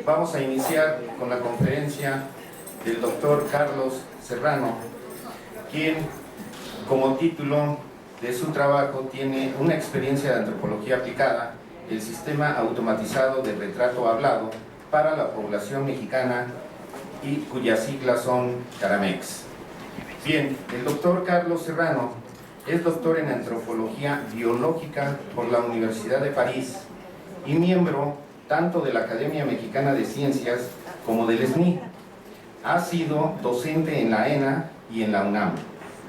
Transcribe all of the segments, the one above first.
Vamos a iniciar con la conferencia del doctor Carlos Serrano, quien como título de su trabajo tiene una experiencia de antropología aplicada, el sistema automatizado de retrato hablado para la población mexicana y cuyas siglas son CARAMEX. Bien, el doctor Carlos Serrano es doctor en antropología biológica por la Universidad de París y miembro tanto de la Academia Mexicana de Ciencias como del SNI. Ha sido docente en la ENA y en la UNAM,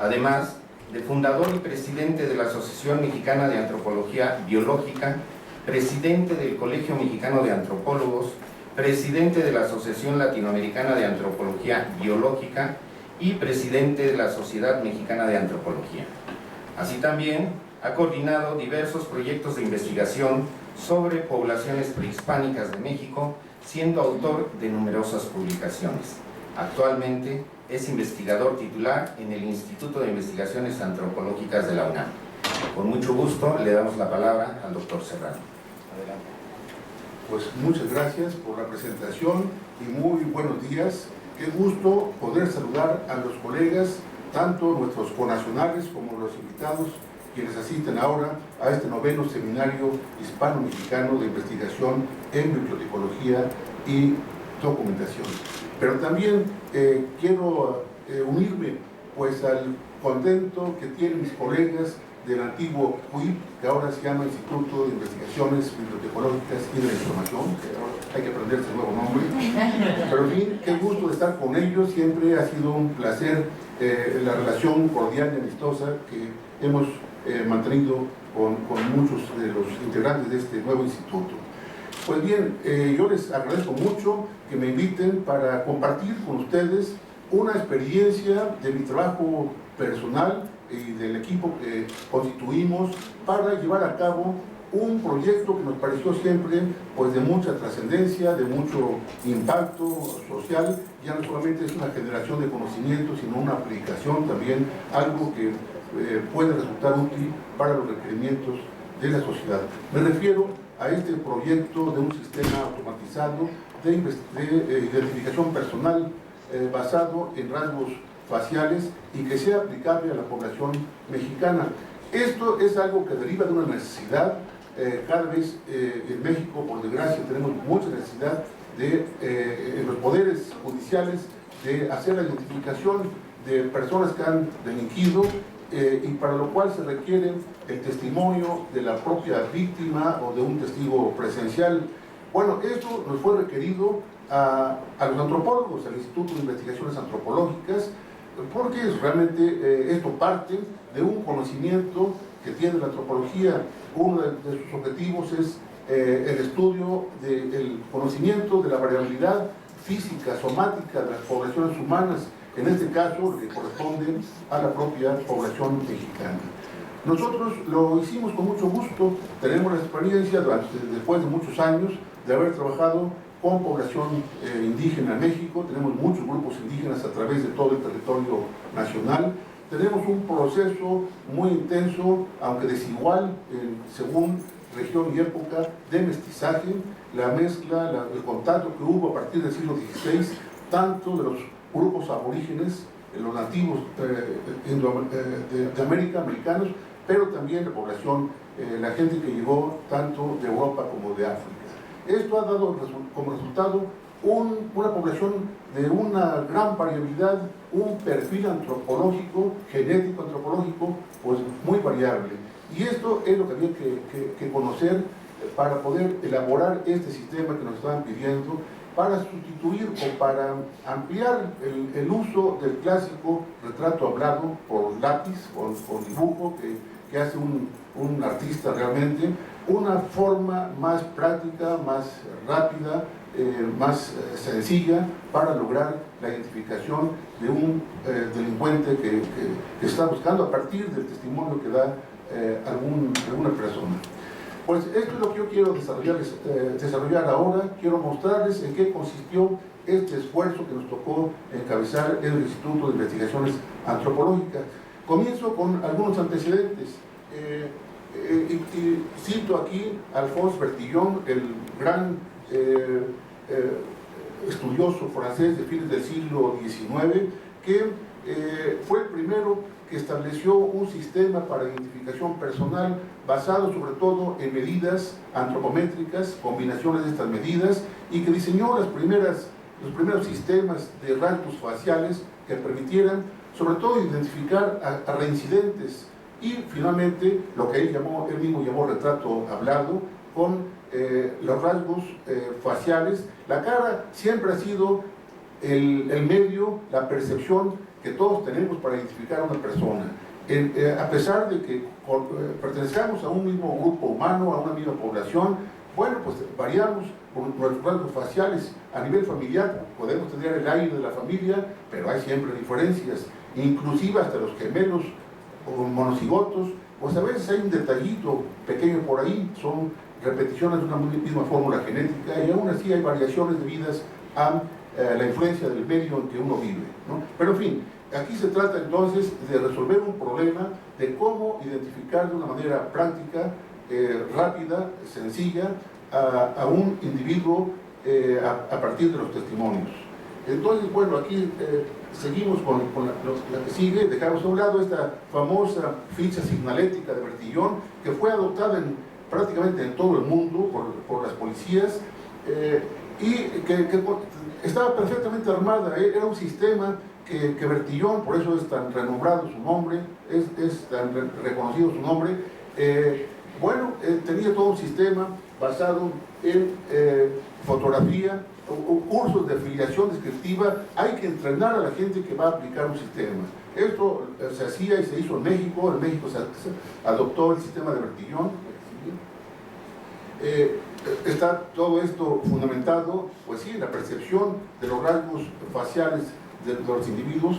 además de fundador y presidente de la Asociación Mexicana de Antropología Biológica, presidente del Colegio Mexicano de Antropólogos, presidente de la Asociación Latinoamericana de Antropología Biológica y presidente de la Sociedad Mexicana de Antropología. Así también ha coordinado diversos proyectos de investigación sobre poblaciones prehispánicas de México, siendo autor de numerosas publicaciones. Actualmente es investigador titular en el Instituto de Investigaciones Antropológicas de la UNAM. Con mucho gusto le damos la palabra al doctor Serrano. Adelante. Pues muchas gracias por la presentación y muy buenos días. Qué gusto poder saludar a los colegas, tanto nuestros connacionales como los invitados, quienes asisten ahora a este 9º seminario hispano-mexicano de investigación en bibliotecología y documentación. Pero también quiero unirme pues al contento que tienen mis colegas del antiguo CUIP, que ahora se llama Instituto de Investigaciones Bibliotecológicas y de la Información, que ahora hay que aprenderse el nuevo nombre. Pero en fin, qué gusto de estar con ellos, siempre ha sido un placer la relación cordial y amistosa que hemos mantenido con muchos de los integrantes de este nuevo instituto. Pues bien, yo les agradezco mucho que me inviten para compartir con ustedes una experiencia de mi trabajo personal y del equipo que constituimos para llevar a cabo un proyecto que nos pareció siempre pues de mucha trascendencia, de mucho impacto social. Ya no solamente es una generación de conocimiento, sino una aplicación también, algo que puede resultar útil para los requerimientos de la sociedad. Me refiero a este proyecto de un sistema automatizado de identificación personal basado en rasgos faciales y que sea aplicable a la población mexicana. Esto es algo que deriva de una necesidad. Cada vez en México, por desgracia, tenemos mucha necesidad de en los poderes judiciales de hacer la identificación de personas que han delinquido y para lo cual se requiere el testimonio de la propia víctima o de un testigo presencial. Bueno, esto nos fue requerido a los antropólogos, al Instituto de Investigaciones Antropológicas, porque realmente esto parte de un conocimiento que tiene la antropología. Uno de sus objetivos es el estudio del conocimiento de la variabilidad física, somática de las poblaciones humanas, en este caso que corresponde a la propia población mexicana. Nosotros lo hicimos con mucho gusto, tenemos la experiencia después de muchos años de haber trabajado con población indígena en México. Tenemos muchos grupos indígenas a través de todo el territorio nacional. Tenemos un proceso muy intenso, aunque desigual, según región y época, de mestizaje, la mezcla, el contacto que hubo a partir del siglo XVI, tanto de los grupos aborígenes, los nativos de América, americanos, pero también la población, la gente que llegó tanto de Europa como de África. Esto ha dado como resultado una población de una gran variabilidad, un perfil antropológico, genético antropológico, pues muy variable. Y esto es lo que había que conocer para poder elaborar este sistema que nos estaban pidiendo, para sustituir o para ampliar el uso del clásico retrato hablado por lápiz, por dibujo, que hace un artista realmente, una forma más práctica, más rápida, más sencilla para lograr la identificación de un delincuente que está buscando a partir del testimonio que da alguna persona. Pues esto es lo que yo quiero desarrollar ahora. Quiero mostrarles en qué consistió este esfuerzo que nos tocó encabezar en el Instituto de Investigaciones Antropológicas. Comienzo con algunos antecedentes. Y cito aquí a Alphonse Bertillon, el gran estudioso francés de fines del siglo XIX, que fue el primero que estableció un sistema para identificación personal basado sobre todo en medidas antropométricas, combinaciones de estas medidas, y que diseñó los primeros sistemas de rasgos faciales que permitieran sobre todo identificar a reincidentes, y finalmente lo que él mismo llamó retrato hablado, con los rasgos faciales. La cara siempre ha sido el medio, la percepción que todos tenemos para identificar a una persona. A pesar de que pertenezcamos a un mismo grupo humano, a una misma población, bueno, pues variamos con nuestros rasgos faciales. A nivel familiar podemos tener el aire de la familia, pero hay siempre diferencias, inclusive hasta los gemelos o monocigotos, pues a veces hay un detallito pequeño por ahí, son repeticiones de una misma fórmula genética, y aún así hay variaciones debidas a la influencia del medio en que uno vive, ¿no? Pero en fin, aquí se trata entonces de resolver un problema de cómo identificar de una manera práctica, rápida, sencilla, a un individuo a partir de los testimonios. Entonces, bueno, aquí seguimos con la que sigue. Dejamos a un lado esta famosa ficha signalética de Bertillon, que fue adoptada prácticamente en todo el mundo por las policías, y que estaba perfectamente armada. Era un sistema que Bertillon, por eso es tan renombrado su nombre, es tan reconocido su nombre. Tenía todo un sistema basado en fotografía, o cursos de filiación descriptiva. Hay que entrenar a la gente que va a aplicar un sistema. Esto se hacía y se hizo en México. En México se adoptó el sistema de Bertillon. Está todo esto fundamentado, pues sí, en la percepción de los rasgos faciales de los individuos.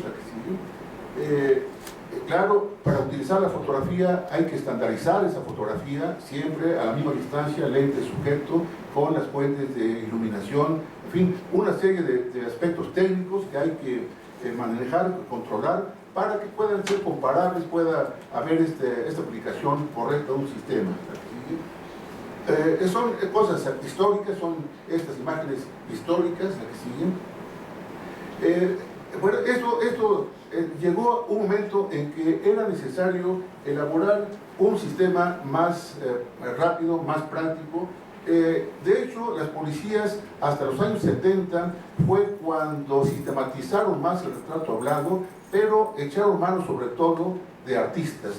Claro, para utilizar la fotografía hay que estandarizar esa fotografía, siempre a la misma distancia, lente, sujeto, con las fuentes de iluminación, en fin, una serie de aspectos técnicos que hay que manejar, controlar, para que puedan ser comparables, pueda haber esta aplicación correcta de un sistema. Son cosas históricas, son estas imágenes históricas, las que siguen. Esto llegó un momento en que era necesario elaborar un sistema más rápido, más práctico. De hecho, las policías hasta los años 70 fue cuando sistematizaron más el retrato hablado, pero echaron mano sobre todo de artistas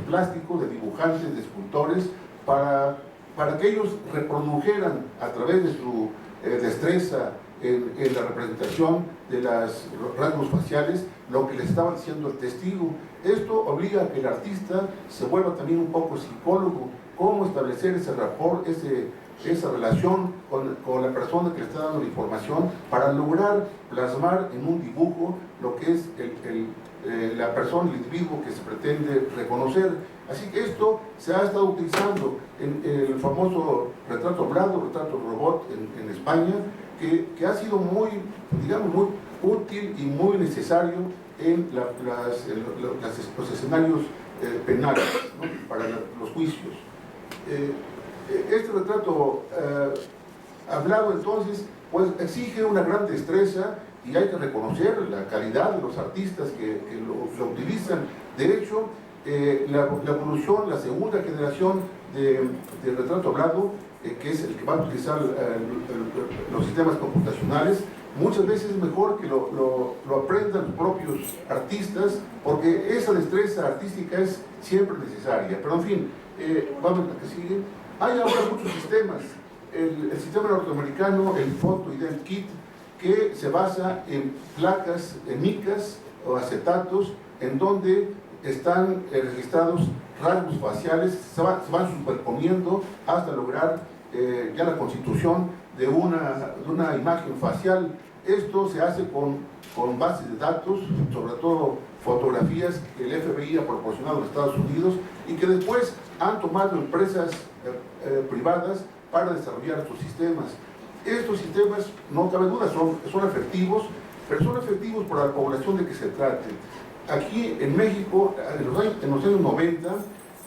plásticos, de dibujantes, de escultores, para que ellos reprodujeran a través de su destreza en la representación de los rasgos faciales lo que les estaba diciendo el testigo. Esto obliga a que el artista se vuelva también un poco psicólogo, cómo establecer ese rapport, esa relación con la persona que le está dando la información, para lograr plasmar en un dibujo lo que es la persona, el individuo que se pretende reconocer. Así que esto se ha estado utilizando en el famoso retrato hablado, retrato robot en España, que ha sido muy útil y muy necesario en los escenarios penales, ¿no? Para los juicios. Este retrato hablado entonces pues exige una gran destreza, y hay que reconocer la calidad de los artistas que lo utilizan. De hecho, la evolución, la segunda generación de retrato hablado, que es el que va a utilizar los sistemas computacionales, muchas veces es mejor que lo aprendan los propios artistas, porque esa destreza artística es siempre necesaria. Pero en fin, vamos a la que sigue. Hay ahora muchos sistemas. El sistema norteamericano, el Photo Ident Kit, que se basa en placas, en micas o acetatos, en donde están registrados rasgos faciales, se van superponiendo hasta lograr ya la constitución de una imagen facial. Esto se hace con bases de datos, sobre todo fotografías que el FBI ha proporcionado a Estados Unidos, y que después han tomado empresas privadas para desarrollar estos sistemas. Estos sistemas, no cabe duda, son efectivos, pero son efectivos para la población de que se trate. Aquí en México, en los años 90,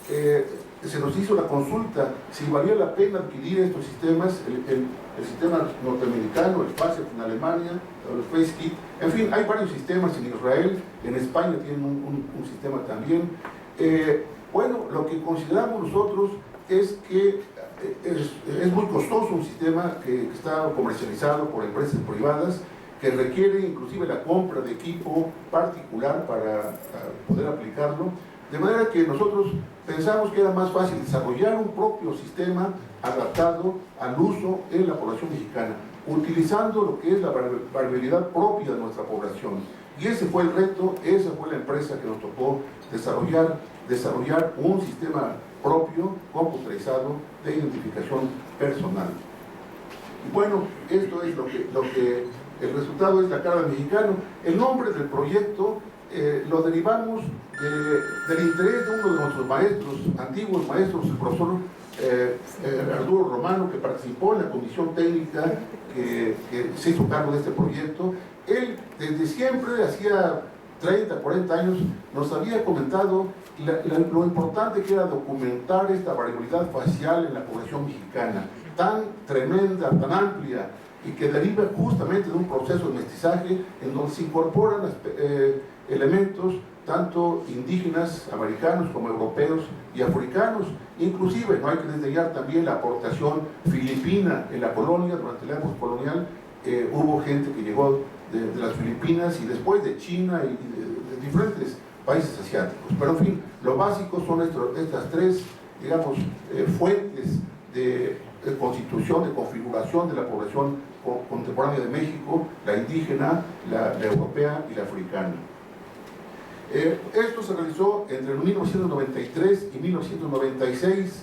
se nos hizo la consulta si valía la pena adquirir estos sistemas, el sistema norteamericano, el FACET en Alemania, el FaceKit, en fin, hay varios sistemas en Israel, en España tienen un sistema también. Bueno, lo que consideramos nosotros es que es muy costoso un sistema que está comercializado por empresas privadas, que requiere inclusive la compra de equipo particular para poder aplicarlo, de manera que nosotros pensamos que era más fácil desarrollar un propio sistema adaptado al uso en la población mexicana, utilizando lo que es la variabilidad propia de nuestra población. Y ese fue el reto, esa fue la empresa que nos tocó desarrollar un sistema propio, computarizado, de identificación personal. Y bueno, esto es lo que el resultado es la cara del mexicano. El nombre del proyecto lo derivamos del interés de uno de nuestros maestros, antiguos maestros, el profesor Arturo Romano, que participó en la comisión técnica que se hizo cargo de este proyecto. Él desde siempre, hacía 30, 40 años, nos había comentado lo importante que era documentar esta variabilidad facial en la población mexicana, tan tremenda, tan amplia, y que deriva justamente de un proceso de mestizaje en donde se incorporan elementos tanto indígenas, americanos, como europeos y africanos. Inclusive, no hay que desdeñar también la aportación filipina en la colonia. Durante la época colonial hubo gente que llegó de las Filipinas y después de China y de diferentes países asiáticos. Pero en fin, lo básico son estas tres, digamos, fuentes de constitución, de configuración de la población contemporánea de México: la indígena, la europea y la africana. Esto se realizó entre 1993 y 1996.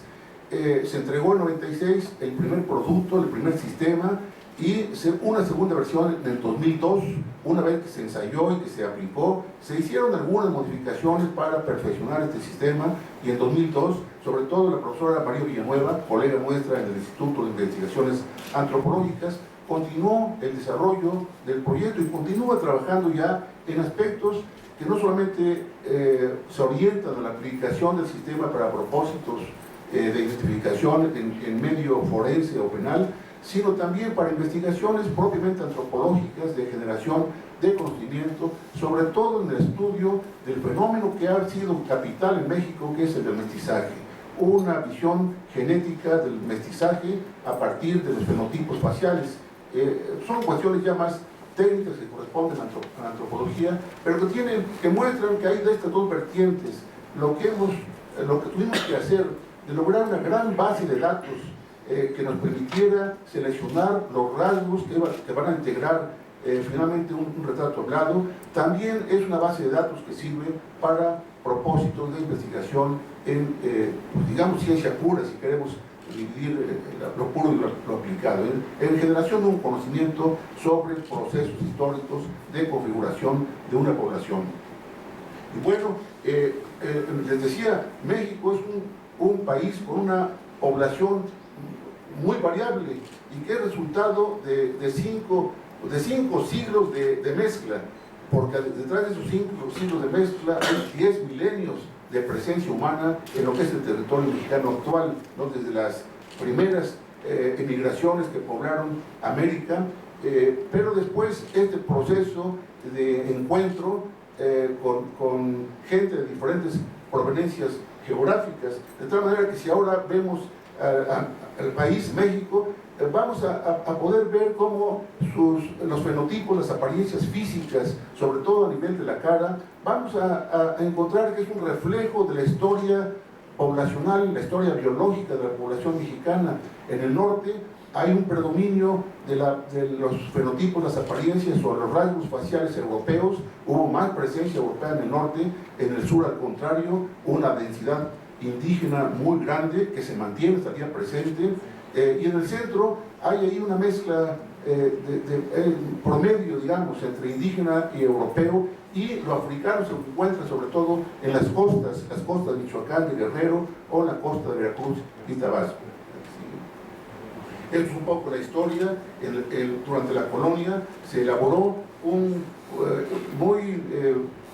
Se entregó en 96 el primer producto, el primer sistema, y una segunda versión en el 2002. Una vez que se ensayó y que se aplicó, se hicieron algunas modificaciones para perfeccionar este sistema, y en 2002, sobre todo la profesora María Villanueva, colega nuestra en el Instituto de Investigaciones Antropológicas, continuó el desarrollo del proyecto y continúa trabajando ya en aspectos que no solamente se orientan a la aplicación del sistema para propósitos de identificación en medio forense o penal, sino también para investigaciones propiamente antropológicas de generación de conocimiento, sobre todo en el estudio del fenómeno que ha sido capital en México, que es el del mestizaje. Una visión genética del mestizaje a partir de los fenotipos faciales. Son cuestiones ya más técnicas que corresponden a la antropología, pero que muestran que hay de estas dos vertientes lo que tuvimos que hacer, de lograr una gran base de datos que nos permitiera seleccionar los rasgos que van a integrar finalmente un retrato hablado. También es una base de datos que sirve para propósitos de investigación en, pues digamos, ciencia pura, si queremos dividir lo puro y lo aplicado, en generación de un conocimiento sobre procesos históricos de configuración de una población. Y bueno, les decía, México es un país con una población muy variable y que es resultado de cinco siglos de mezcla, porque detrás de esos 5 siglos de mezcla hay 10 milenios de presencia humana en lo que es el territorio mexicano actual, ¿no? Desde las primeras emigraciones que poblaron América, pero después este proceso de encuentro con gente de diferentes proveniencias geográficas, de tal manera que si ahora vemos al país México, vamos a poder ver cómo los fenotipos, las apariencias físicas, sobre todo a nivel de la cara, vamos a encontrar que es un reflejo de la historia poblacional, la historia biológica de la población mexicana. En el norte hay un predominio de los fenotipos, las apariencias o los rasgos faciales europeos. Hubo más presencia europea en el norte. En el sur, al contrario, una densidad indígena muy grande que se mantiene, estaría presente. Y en el centro hay ahí una mezcla promedio, digamos, entre indígena y europeo, y lo africano se encuentra sobre todo en las costas de Michoacán, de Guerrero, o la costa de Veracruz y Tabasco. Esto es un poco la historia. Durante la colonia se elaboró un muy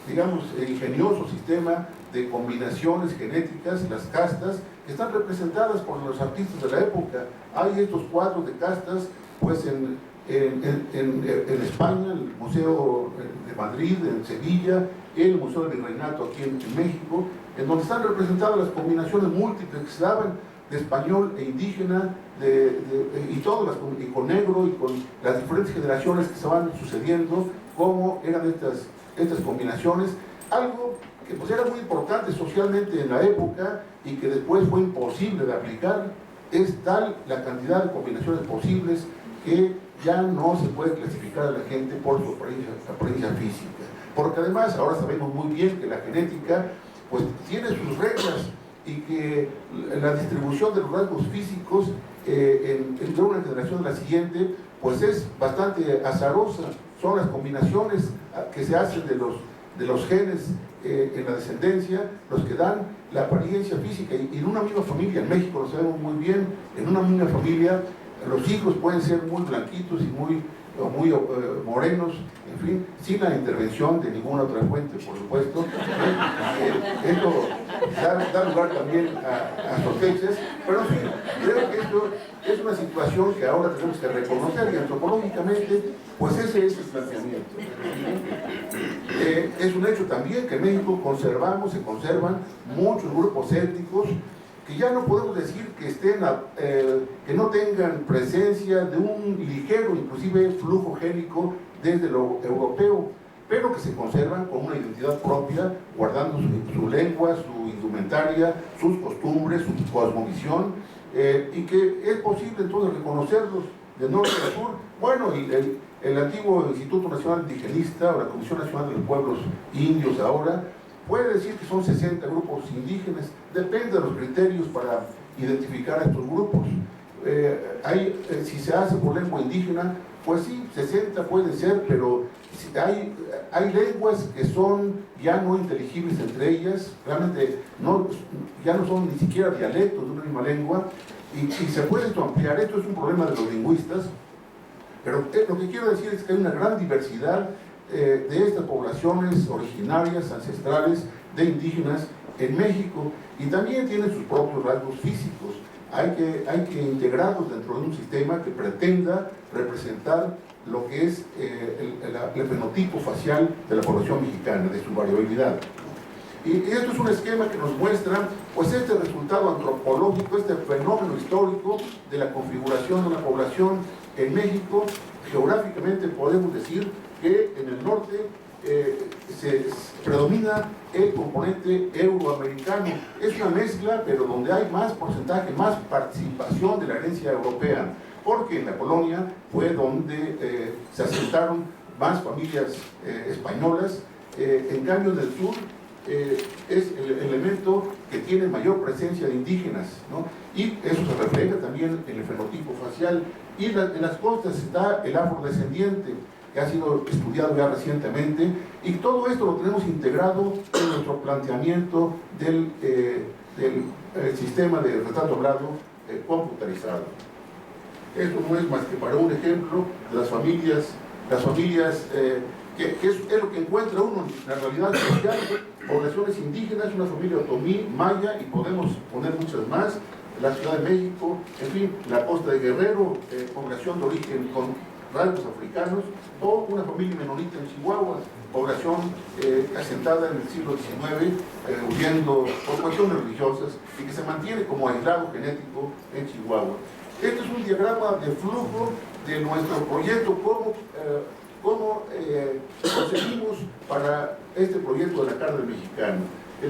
digamos, ingenioso sistema de combinaciones genéticas, las castas, que están representadas por los artistas de la época. Hay estos cuadros de castas, pues en España, el Museo de Madrid, en Sevilla, el Museo del Virreinato aquí en México, en donde están representadas las combinaciones múltiples que se daban de español e indígena, y con negro, y con las diferentes generaciones que se van sucediendo, cómo eran estas combinaciones, algo que pues era muy importante socialmente en la época y que después fue imposible de aplicar. Es tal la cantidad de combinaciones posibles que ya no se puede clasificar a la gente por su apariencia física, porque además ahora sabemos muy bien que la genética pues tiene sus reglas y que la distribución de los rasgos físicos entre una generación a la siguiente pues es bastante azarosa. Son las combinaciones que se hacen de los genes en la descendencia los que dan la apariencia física. Y en una misma familia, en México lo sabemos muy bien, en una misma familia los hijos pueden ser muy blanquitos y muy morenos, en fin, sin la intervención de ninguna otra fuente, por supuesto. Esto da lugar también a sospechas, pero en fin, creo que esto es una situación que ahora tenemos que reconocer, y antropológicamente, pues ese es el planteamiento. Es un hecho también que en México se conservan muchos grupos étnicos que ya no podemos decir que no tengan presencia de un ligero, inclusive, flujo génico desde lo europeo, pero que se conservan con una identidad propia, guardando su lengua, su indumentaria, sus costumbres, su cosmovisión, y que es posible entonces reconocerlos de norte a sur. Bueno, y el antiguo Instituto Nacional Indigenista, o la Comisión Nacional de los Pueblos Indios ahora, puede decir que son 60 grupos indígenas, depende de los criterios para identificar a estos grupos. Si se hace por lengua indígena, pues sí, 60 puede ser, pero hay lenguas que son ya no inteligibles entre ellas, realmente ya no son ni siquiera dialectos de una misma lengua, y se puede esto ampliar. Esto es un problema de los lingüistas, pero lo que quiero decir es que hay una gran diversidad de estas poblaciones originarias, ancestrales, de indígenas en México, y también tienen sus propios rasgos físicos. Hay que integrarlos dentro de un sistema que pretenda representar lo que es el fenotipo facial de la población mexicana, de su variabilidad. Y esto es un esquema que nos muestra pues este resultado antropológico, este fenómeno histórico de la configuración de una población en México. Geográficamente podemos decir que en el norte predomina el componente euroamericano. Es una mezcla, pero donde hay más porcentaje, más participación de la herencia europea, porque en la colonia fue donde se asentaron más familias españolas. En cambio, en el sur es el elemento que tiene mayor presencia de indígenas, ¿no? Y eso se refleja también en el fenotipo facial. Y en las costas está el afrodescendiente, que ha sido estudiado ya recientemente, y todo esto lo tenemos integrado en nuestro planteamiento del sistema de retrato hablado computarizado. Esto no es más que para un ejemplo de las familias que es lo que encuentra uno en la realidad social. Poblaciones indígenas, una familia otomí, maya, y podemos poner muchas más, la Ciudad de México, en fin, la costa de Guerrero, población de origen con rasgos africanos, o una familia menonita en Chihuahua, población asentada en el siglo XIX, huyendo por cuestiones religiosas, y que se mantiene como aislado genético en Chihuahua. Este es un diagrama de flujo de nuestro proyecto, cómo conseguimos para este proyecto de la cárcel mexicana.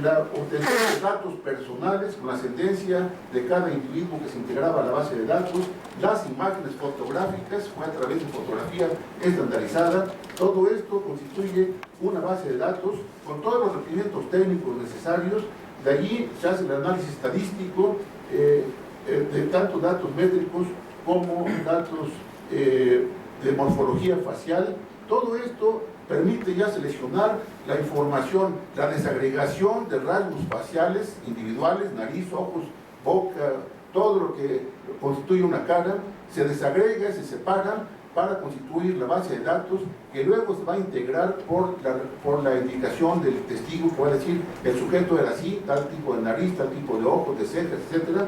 La obtención de datos personales con la ascendencia de cada individuo que se integraba a la base de datos, las imágenes fotográficas, fue a través de fotografía estandarizada. Todo esto constituye una base de datos con todos los requerimientos técnicos necesarios. De allí se hace el análisis estadístico de tanto datos métricos como datos de morfología facial. Todo esto permite ya seleccionar la información, la desagregación de rasgos faciales individuales, nariz, ojos, boca, todo lo que constituye una cara, se desagrega, se separa para constituir la base de datos que luego se va a integrar por la indicación del testigo, que va a decir el sujeto era así, tal tipo de nariz, tal tipo de ojos, de cejas, etc.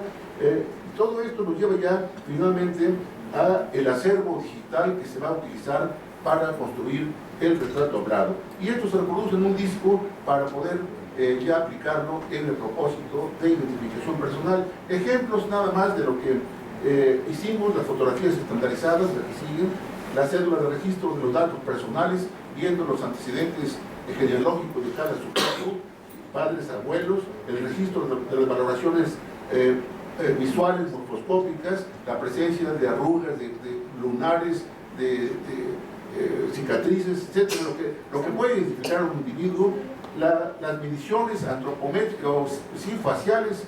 Todo esto nos lleva ya finalmente a el acervo digital que se va a utilizar para construir el retrato hablado. Y esto se reproduce en un disco para poder ya aplicarlo en el propósito de identificación personal. Ejemplos nada más de lo que hicimos: las fotografías estandarizadas, las que siguen, la cédula de registro de los datos personales, viendo los antecedentes genealógicos de cada sujeto, padres, abuelos, el registro de las valoraciones visuales, morfoscópicas, la presencia de arrugas, de lunares, de cicatrices, etc. Lo que puede identificar a un individuo, las mediciones antropométricas, sí, faciales,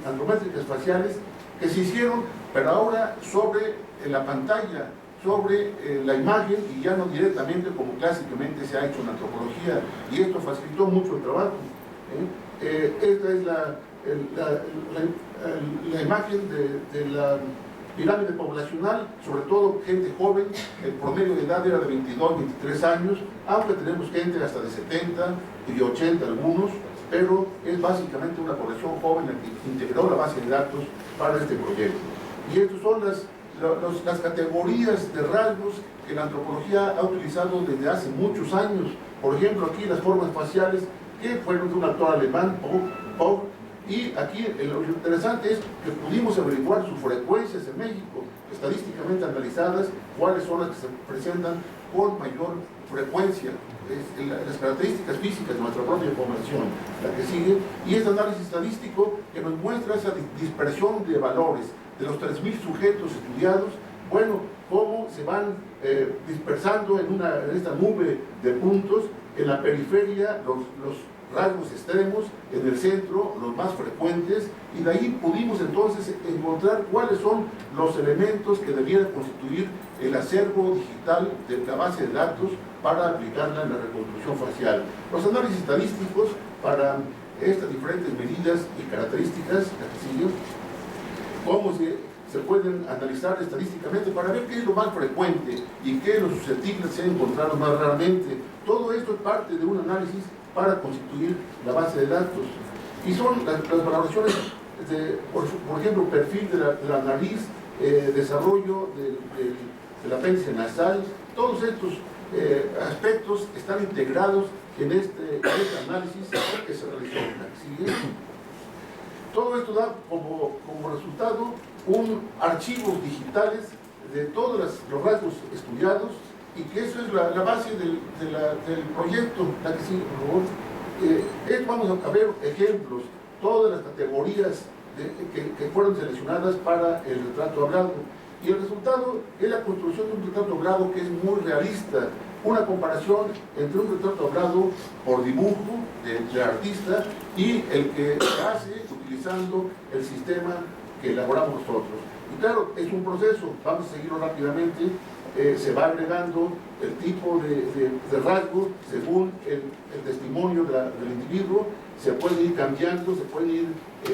antropométricas faciales, que se hicieron, pero ahora sobre la pantalla, sobre la imagen, y ya no directamente como clásicamente se ha hecho en la antropología, y esto facilitó mucho el trabajo. Esta es la imagen de la pirámide poblacional, sobre todo gente joven. El promedio de edad era de 22, 23 años, aunque tenemos gente hasta de 70 y de 80 algunos, pero es básicamente una población joven la que integró la base de datos para este proyecto. Y estas son las categorías de rasgos que la antropología ha utilizado desde hace muchos años. Por ejemplo, aquí las formas faciales que fueron de un actor alemán, Poe, y aquí lo interesante es que pudimos averiguar sus frecuencias en México, estadísticamente analizadas, cuáles son las que se presentan con mayor frecuencia, las características físicas de nuestra propia población, la que sigue, y este análisis estadístico que nos muestra esa dispersión de valores de los 3.000 sujetos estudiados. Bueno, cómo se van dispersando en esta nube de puntos, en la periferia los rasgos extremos, en el centro los más frecuentes, y de ahí pudimos entonces encontrar cuáles son los elementos que debieran constituir el acervo digital de la base de datos para aplicarla en la reconstrucción facial. Los análisis estadísticos para estas diferentes medidas y características, las que siguen, cómo se pueden analizar estadísticamente para ver qué es lo más frecuente y qué es lo susceptible de ser encontrado más raramente. Todo esto es parte de un análisis para constituir la base de datos. Y son las valoraciones por ejemplo, perfil de la nariz, desarrollo del apéndice nasal. Todos estos aspectos están integrados en este análisis que se realizó. ¿Sí? Todo esto da como resultado archivos digitales de todos los rasgos estudiados, y que eso es la base del proyecto. La que sigue, por favor. Vamos a ver ejemplos, todas las categorías que fueron seleccionadas para el retrato hablado, y el resultado es la construcción de un retrato hablado que es muy realista, una comparación entre un retrato hablado por dibujo del artista y el que se hace utilizando el sistema que elaboramos nosotros. Y claro, es un proceso, vamos a seguirlo rápidamente. Se va agregando el tipo de rasgo según el testimonio del individuo, se puede ir cambiando, se puede ir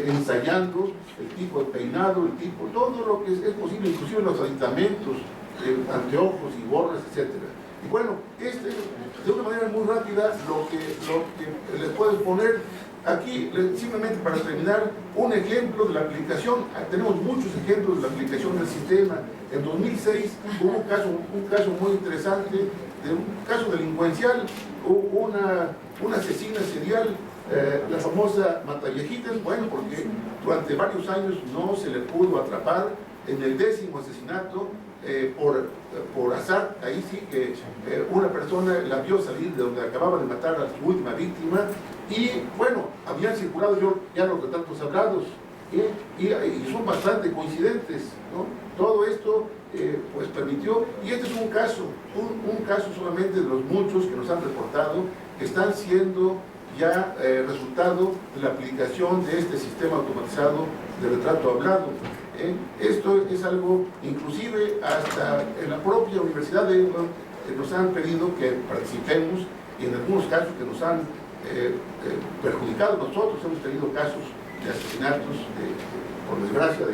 ensayando el tipo de peinado, el tipo, todo lo que es posible, inclusive los aditamentos, anteojos y gorras, etc. Y bueno, de una manera muy rápida, lo que les puedo poner aquí, simplemente para terminar, un ejemplo de la aplicación. Tenemos muchos ejemplos de la aplicación del sistema. En 2006 hubo un caso muy interesante, de un caso delincuencial, una asesina serial, la famosa Matayejitas, bueno, porque durante varios años no se le pudo atrapar. En el 10º asesinato, por azar, ahí sí que una persona la vio salir de donde acababa de matar a su última víctima, y bueno, habían circulado ya los retratos hablados, y son bastante coincidentes, ¿no? Todo esto pues permitió, y este es un caso solamente de los muchos que nos han reportado que están siendo ya resultado de la aplicación de este sistema automatizado de retrato hablado. Esto es algo, inclusive hasta en la propia Universidad de England nos han pedido que participemos, y en algunos casos que nos han perjudicado. Nosotros hemos tenido casos de asesinatos, por desgracia,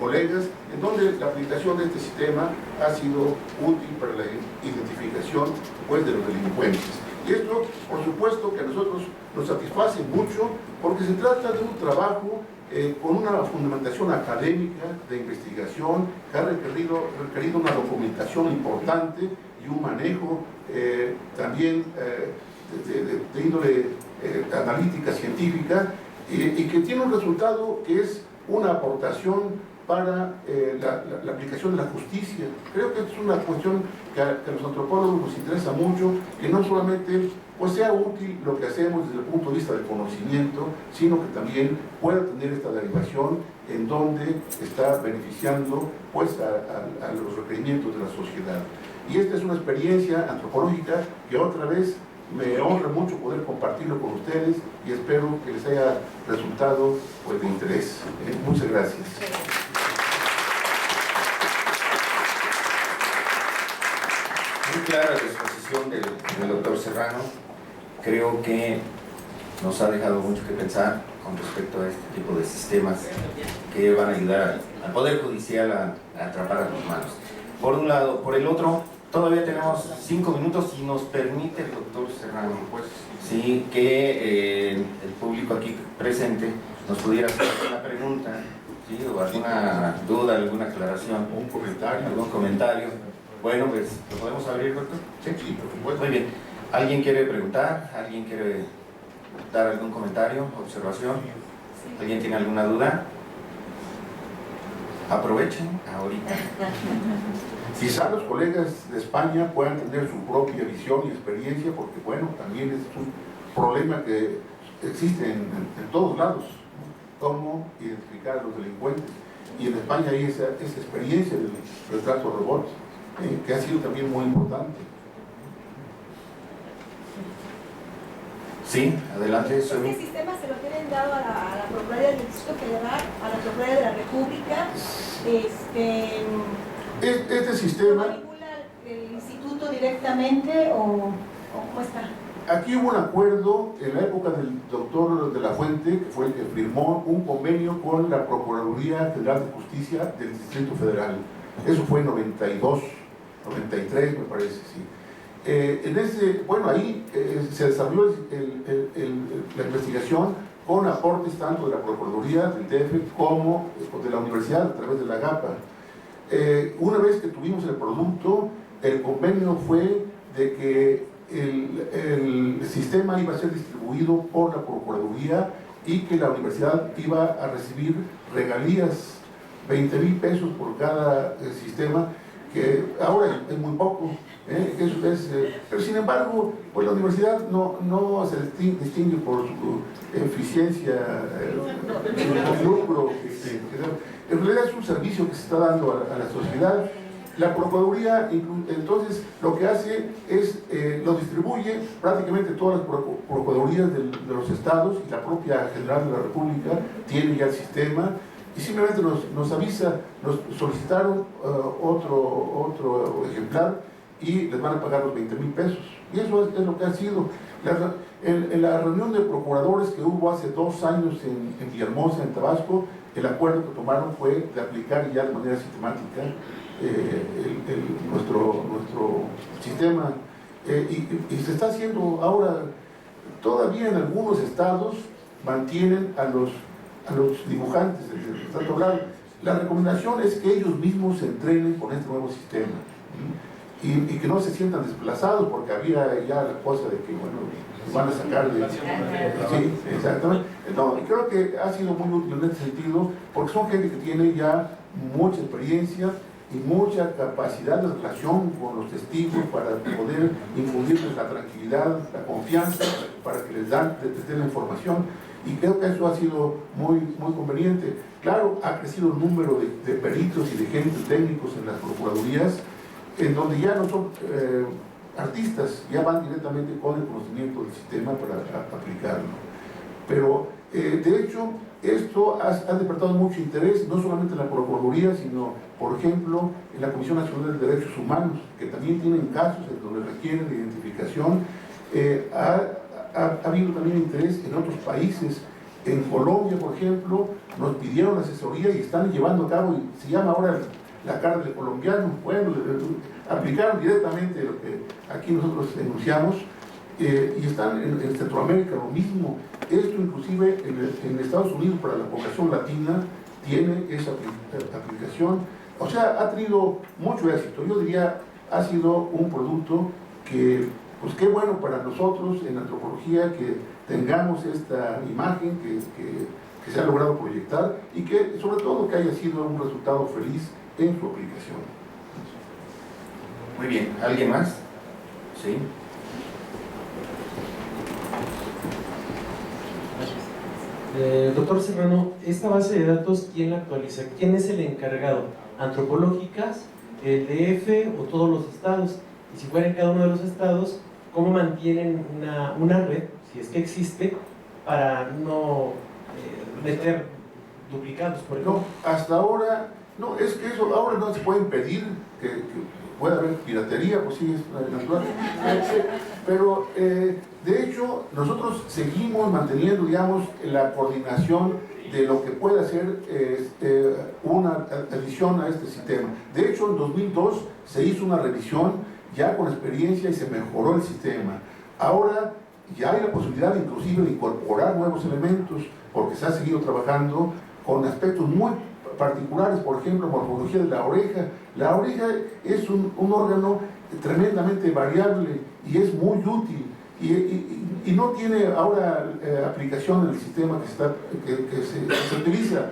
colegas, en donde la aplicación de este sistema ha sido útil para la identificación, pues, de los delincuentes. Y esto, por supuesto, que a nosotros nos satisface mucho, porque se trata de un trabajo con una fundamentación académica de investigación, que ha requerido una documentación importante y un manejo también de índole analítica científica, y que tiene un resultado que es una aportación para la aplicación de la justicia. Creo que es una cuestión que a los antropólogos nos interesa mucho, que no solamente pues sea útil lo que hacemos desde el punto de vista del conocimiento, sino que también pueda tener esta derivación en donde está beneficiando pues a los requerimientos de la sociedad. Y esta es una experiencia antropológica que otra vez me honra mucho poder compartirlo con ustedes, y espero que les haya resultado pues de interés. Muchas gracias. Muy clara la exposición del doctor Serrano. Creo que nos ha dejado mucho que pensar con respecto a este tipo de sistemas que van a ayudar al Poder Judicial a atrapar a los malos. Por un lado. Por el otro, todavía tenemos 5 minutos, si nos permite el doctor Serrano, pues sí, que el público aquí presente nos pudiera hacer una pregunta, ¿sí? O alguna duda, alguna aclaración, Un comentario. algún comentario. Bueno, pues, ¿lo podemos abrir, doctor? Sí, por supuesto. Muy bien. ¿Alguien quiere preguntar? ¿Alguien quiere dar algún comentario, observación? ¿Alguien tiene alguna duda? Aprovechen ahorita. Quizá los colegas de España puedan tener su propia visión y experiencia, porque bueno, también es un problema que existe en todos lados, ¿no? Cómo identificar a los delincuentes. Y en España hay esa experiencia del trato robot, que ha sido también muy importante. Sí, adelante. ¿Este sistema se lo tienen dado a la Procuraduría del Distrito Federal, a la Procuraduría de la República? Este sistema... ¿Lo manipula el instituto directamente o cómo está? Aquí hubo un acuerdo en la época del doctor de la Fuente, que fue el que firmó un convenio con la Procuraduría General de Justicia del Distrito Federal. Eso fue en 92, 93 me parece, sí. Bueno, ahí se desarrolló la investigación con aportes tanto de la Procuraduría del DF como de la Universidad a través de la GAPA. Una vez que tuvimos el producto, el convenio fue de que el sistema iba a ser distribuido por la Procuraduría y que la universidad iba a recibir regalías, 20,000 pesos por cada sistema, que ahora es muy poco. Pero sin embargo, pues la universidad no se distingue por su eficiencia, su lucro. En realidad es un servicio que se está dando a la sociedad. La Procuraduría, entonces, lo que hace es, lo distribuye prácticamente todas las Procuradurías de los estados, y la propia General de la República tiene ya el sistema, y simplemente nos avisa, nos solicitaron otro ejemplar, y les van a pagar los 20,000 pesos. Y eso es lo que ha sido. En la reunión de procuradores que hubo hace 2 años en Villahermosa, en Tabasco, el acuerdo que tomaron fue de aplicar ya de manera sistemática nuestro sistema, y se está haciendo ahora. Todavía en algunos estados mantienen a los dibujantes del Estado Grado. La recomendación es que ellos mismos se entrenen con este nuevo sistema, y que no se sientan desplazados, porque había ya la cosa de que, bueno, van a sacar de... Sí, exactamente. No, y creo que ha sido muy útil en este sentido, porque son gente que tiene ya mucha experiencia y mucha capacidad de relación con los testigos para poder infundirles la tranquilidad, la confianza, para que les den la información. Y creo que eso ha sido muy conveniente. Claro, ha crecido el número de peritos y de agentes técnicos en las procuradurías, en donde ya no son artistas, ya van directamente con el conocimiento del sistema para aplicarlo. Pero, de hecho, esto ha despertado mucho interés, no solamente en la Procuraduría, sino, por ejemplo, en la Comisión Nacional de Derechos Humanos, que también tienen casos en donde requieren de identificación. Ha habido también interés en otros países, En Colombia, por ejemplo, nos pidieron asesoría y están llevando a cabo, y se llama ahora la carta del colombiano. Bueno, aplicaron directamente lo que aquí nosotros denunciamos, y están en Centroamérica lo mismo. Esto inclusive en Estados Unidos para la población latina tiene esa aplicación. O sea, ha tenido mucho éxito. Yo diría, ha sido un producto que, pues qué bueno para nosotros en antropología que tengamos esta imagen que se ha logrado proyectar y que sobre todo que haya sido un resultado feliz en su aplicación. Muy bien, ¿alguien más? Sí. Doctor Serrano, esta base de datos, ¿quién la actualiza? ¿Quién es el encargado? ¿Antropológicas, el DF o todos los estados? Y si fuera en cada uno de los estados, ¿cómo mantienen una red, si es que existe, para no meter duplicados, por ejemplo? No, hasta ahora, no, es que eso ahora no se puede impedir que pueda haber piratería, pues sí, es natural. Pero, de hecho, nosotros seguimos manteniendo, digamos, la coordinación de lo que pueda ser una adición a este sistema. De hecho, en 2002 se hizo una revisión ya con experiencia y se mejoró el sistema. Ahora ya hay la posibilidad inclusive de incorporar nuevos elementos, porque se ha seguido trabajando con aspectos muy particulares, por ejemplo, morfología de la oreja. La oreja es un órgano tremendamente variable y es muy útil, y no tiene ahora aplicación en el sistema que se utiliza,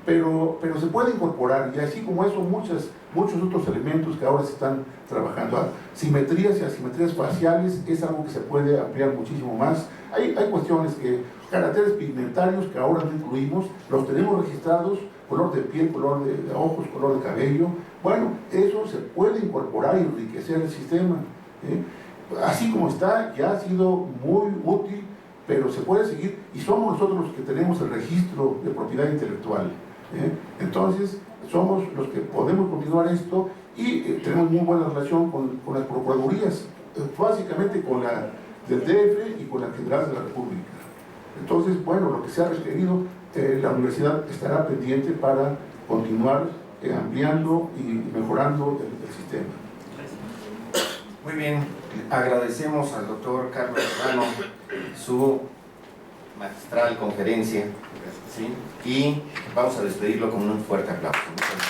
pero se puede incorporar, y así como eso muchos otros elementos que ahora se están trabajando. Simetrías y asimetrías faciales es algo que se puede ampliar muchísimo más. Hay cuestiones caracteres pigmentarios que ahora no incluimos, los tenemos registrados: color de piel, color de ojos, color de cabello. Bueno, eso se puede incorporar y enriquecer el sistema. Así como está, ya ha sido muy útil, pero se puede seguir, y somos nosotros los que tenemos el registro de propiedad intelectual. Entonces, somos los que podemos continuar esto, y tenemos muy buena relación con las procuradurías, básicamente con la del DF y con la General de la República. Entonces, bueno, lo que se ha requerido, la universidad estará pendiente para continuar ampliando y mejorando el sistema. Muy bien, agradecemos al doctor Carlos Serrano su magistral conferencia, ¿sí? Y vamos a despedirlo con un fuerte aplauso. Muchas gracias.